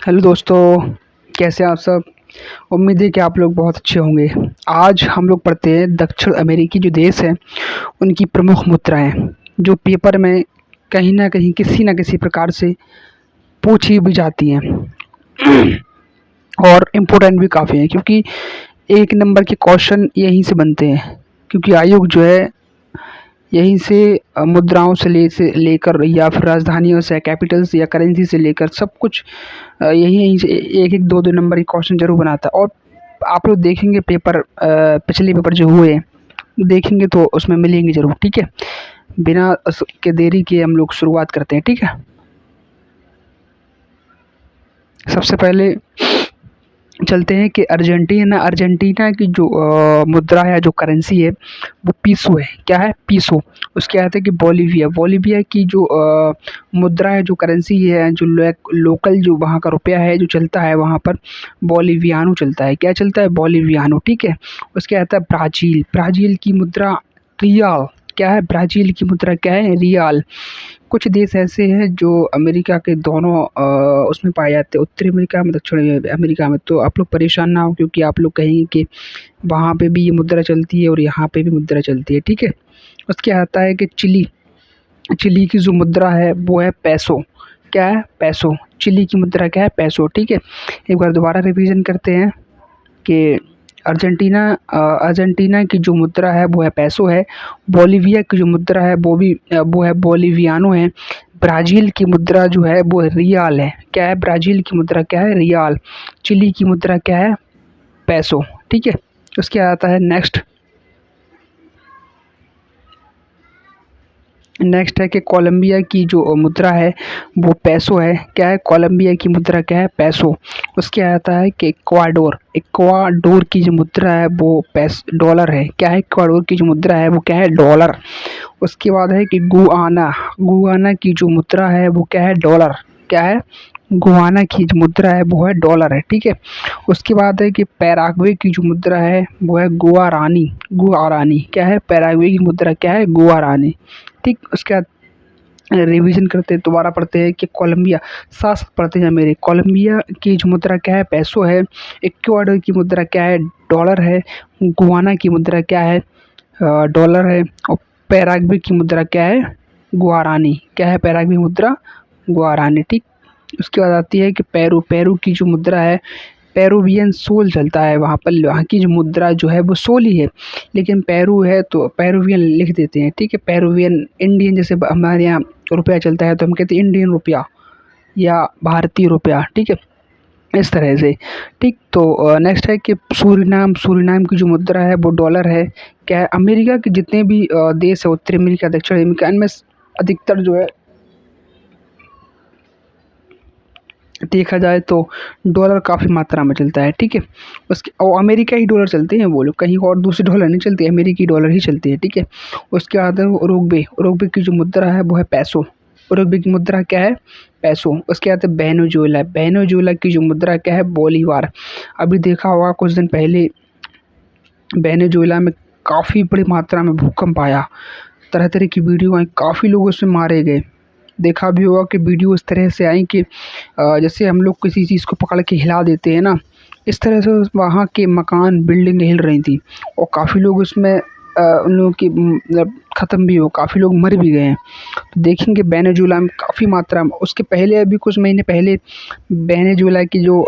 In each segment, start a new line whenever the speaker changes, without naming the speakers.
Hello दोस्तों, कैसे हैं आप सब। उम्मीद है कि आप लोग बहुत अच्छे होंगे। आज हम लोग पढ़ते हैं दक्षिण अमेरिकी जो देश हैं उनकी प्रमुख मुद्राएं जो पेपर में कहीं ना कहीं किसी न किसी प्रकार से पूछी भी जाती हैं और इम्पोर्टेंट भी काफ़ी हैं, क्योंकि एक नंबर के क्वेश्चन यहीं से बनते हैं। क्योंकि आयोग जो है यहीं से मुद्राओं से लेकर या फिर राजधानियों से, कैपिटल्स या करेंसी से लेकर सब कुछ यहीं यहीं से एक एक दो दो नंबर के क्वेश्चन जरूर बनाता है। और आप लोग देखेंगे पेपर, पिछले पेपर जो हुए देखेंगे तो उसमें मिलेंगे ज़रूर। ठीक है, बिना के देरी के हम लोग शुरुआत करते हैं। ठीक है, सबसे पहले चलते हैं कि अर्जेंटीना अर्जेंटीना की जो मुद्रा है, जो करेंसी है, वो पीसो है। क्या है? पीसो। उसके आते हैं कि बोलीविया बोलीविया की जो मुद्रा है, जो करेंसी है, जो लोकल जो वहाँ का रुपया है जो चलता है वहाँ पर, बोलीवियानो चलता है। क्या चलता है? बोलीवियानो। ठीक है, उसके आता है ब्राज़ील ब्राज़ील की मुद्रा रियाल। क्या है? ब्राज़ील की मुद्रा क्या है? रियाल। कुछ देश ऐसे हैं जो अमेरिका के दोनों उसमें पाए जाते हैं, उत्तरी अमेरिका में, दक्षिण अमेरिका में। तो आप लोग परेशान ना हो, क्योंकि आप लोग कहेंगे कि वहाँ पे भी ये मुद्रा चलती है और यहाँ पे भी मुद्रा चलती है। ठीक है, उसके आता है कि चिली चिली की जो मुद्रा है वो है पैसो। क्या है? पैसो। चिली की मुद्रा क्या है? पैसो। ठीक है, एक बार दोबारा रिवीजन करते हैं कि अर्जेंटीना की जो मुद्रा है वो है पैसो है। बोलीविया की जो मुद्रा है वो है बोलीवियानो है। ब्राज़ील की मुद्रा जो है वो रियाल है। क्या है? ब्राज़ील की मुद्रा क्या है? रियाल। चिली की मुद्रा क्या है? पैसो। ठीक है, उसके आता है नेक्स्ट है कि कोलंबिया की जो मुद्रा है वो पैसो है। क्या है? कोलंबिया की मुद्रा क्या है? पैसो। उसके आता है कि इक्वाडोर इक्वाडोर की जो मुद्रा है वो डॉलर है। क्या है? इक्वाडोर की जो मुद्रा है वो क्या है? डॉलर। उसके बाद है कि गुआना गुआना की जो मुद्रा है वो क्या है? डॉलर। क्या है? गुआना की जो मुद्रा है वो है डॉलर है। ठीक है, उसके बाद है कि पैराग्वे की जो मुद्रा है वो है गुआरानी। क्या है? पैराग्वे की मुद्रा क्या है? गुआरानी। ठीक, उसके बाद रिवीजन करते हैं, दोबारा पढ़ते हैं कि कोलंबिया, साथ साथ पढ़ते हैं मेरे। कोलंबिया की जो मुद्रा क्या है? पैसो है। इक्वाडोर की मुद्रा क्या है? डॉलर है। गुआना की मुद्रा क्या है? डॉलर है। और पैराग्वे की मुद्रा क्या है? गुआरानी। क्या है? पैराग्वे मुद्रा गुआरानी। ठीक, उसके बाद आती है कि पेरू पेरू की जो मुद्रा है, पेरुवियन सोल चलता है वहाँ पर। वहाँ की जो मुद्रा जो है वो सोल ही है, लेकिन पेरू है तो पेरुवियन लिख देते हैं। ठीक है, पेरुवियन। इंडियन जैसे हमारे यहाँ रुपया चलता है तो हम कहते हैं इंडियन रुपया या भारतीय रुपया। ठीक है, इस तरह से। ठीक, तो नेक्स्ट है कि सूरीनाम की जो मुद्रा है वो डॉलर है। क्या है? अमेरिका के जितने भी देश है, उत्तरी अमेरिका, दक्षिण अमेरिका, इनमें अधिकतर जो है देखा जाए तो डॉलर काफ़ी मात्रा में चलता है। ठीक है, उसके और अमेरिका ही डॉलर चलते हैं, वो लोग कहीं और दूसरे डॉलर नहीं चलते, अमेरिकी डॉलर ही चलती है। ठीक है, उसके बाद है उरुग्वे उरुग्वे की जो मुद्रा है वो है पैसो। उरुग्वे की मुद्रा क्या है? पैसो। उसके बाद है वेनेजुएला की जो मुद्रा क्या है? बोलीवार। अभी देखा होगा कुछ दिन पहले वेनेजुएला में काफ़ी बड़ी मात्रा में भूकंप आया, तरह तरह की वीडियो आई, काफ़ी लोग उसमें मारे गए। देखा भी होगा कि वीडियो इस तरह से आई कि जैसे हम लोग किसी चीज़ को पकड़ के हिला देते हैं ना, इस तरह से वहाँ के मकान, बिल्डिंग हिल रही थी और काफ़ी लोग उसमें उन लोगों की मतलब ख़त्म भी हो, काफ़ी लोग मर भी गए हैं। तो देखेंगे वेनेजुएला में काफ़ी मात्रा में, उसके पहले अभी कुछ महीने पहले वेनेजुएला की जो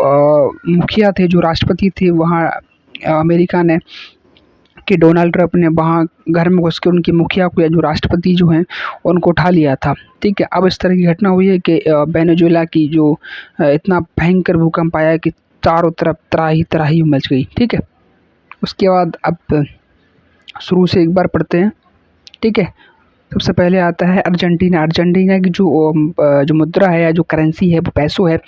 मुखिया थे, जो राष्ट्रपति थे वहाँ अमेरिका ने, कि डोनाल्ड ट्रंप ने वहाँ घर में घुस के उनकी मुखिया को, या जो राष्ट्रपति जो हैं उनको उठा लिया था। ठीक है, अब इस तरह की घटना हुई है कि वेनेजुएला की जो इतना भयंकर भूकंप आया कि चारों तरफ त्राही त्राही मच गई। ठीक है, उसके बाद अब शुरू से एक बार पढ़ते हैं। ठीक है, सबसे पहले आता है अर्जेंटीना अर्जेंटीना की जो मुद्रा है या जो करेंसी है वो पैसो है।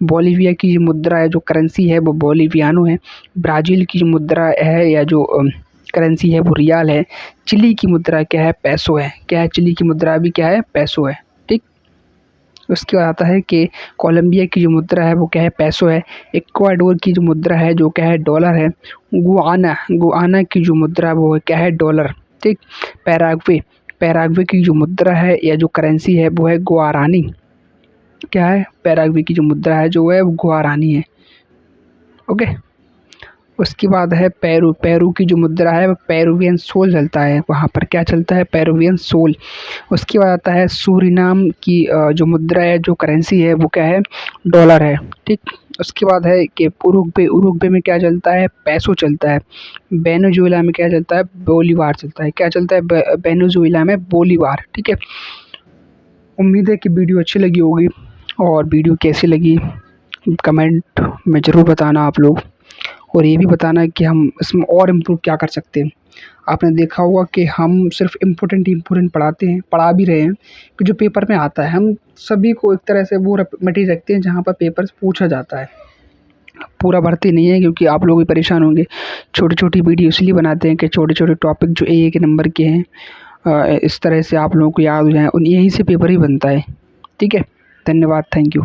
बोलीविया की जो मुद्रा है, जो करेंसी है, वो बोलीवियानो है। ब्राज़ील की जो मुद्रा है या जो करेंसी है वो रियाल है। चिली की मुद्रा क्या है? पैसो है। क्या है? चिली की मुद्रा भी क्या है? पैसो है। ठीक, उसके बाद आता है कि कोलंबिया की जो मुद्रा है वो क्या है? पैसो है। इक्वाडोर की जो मुद्रा है जो क्या है? डॉलर है। गुआना की जो मुद्रा है वो क्या है? डॉलर। ठीक, पैराग्वे पैराग्वे की जो मुद्रा है या जो करेंसी है वो है गुआरानी। क्या है, पैराग्वे की जो मुद्रा है जो है वो गुआरानी है। ओके। उसके बाद है पेरू। पेरू की जो मुद्रा है वो पेरुवियन सोल चलता है, वहाँ पर क्या चलता है, पेरुवियन सोल। उसके बाद आता है सूरीनाम की जो मुद्रा है, जो करेंसी है वो क्या है, डॉलर है। ठीक। उसके बाद है कि उरुग्वे। उरुग्वे में क्या चलता है, पैसो चलता है। वेनेजुएला में क्या चलता है, बोलीवार चलता है। क्या चलता है, वेनेजुएला में बोलीवार। ठीक है। उम्मीद है कि वीडियो अच्छी लगी होगी, और वीडियो कैसी लगी कमेंट में ज़रूर बताना आप लोग, और ये भी बताना कि हम इसमें और इम्प्रूव क्या कर सकते हैं। आपने देखा होगा कि हम सिर्फ इम्पोर्टेंट पढ़ाते हैं, पढ़ा भी रहे हैं कि जो पेपर में आता है, हम सभी को एक तरह से वो मटेरियल रखते हैं जहाँ पर पेपर से पूछा जाता है। पूरा भरते नहीं है क्योंकि आप लोग भी परेशान होंगे। छोटी छोटी वीडियो इसलिए बनाते हैं कि छोटे छोटे टॉपिक जो एक नंबर के हैं इस तरह से आप लोगों को याद हो जाए, और यहीं से पेपर ही बनता है। ठीक है। धन्यवाद, थैंक यू।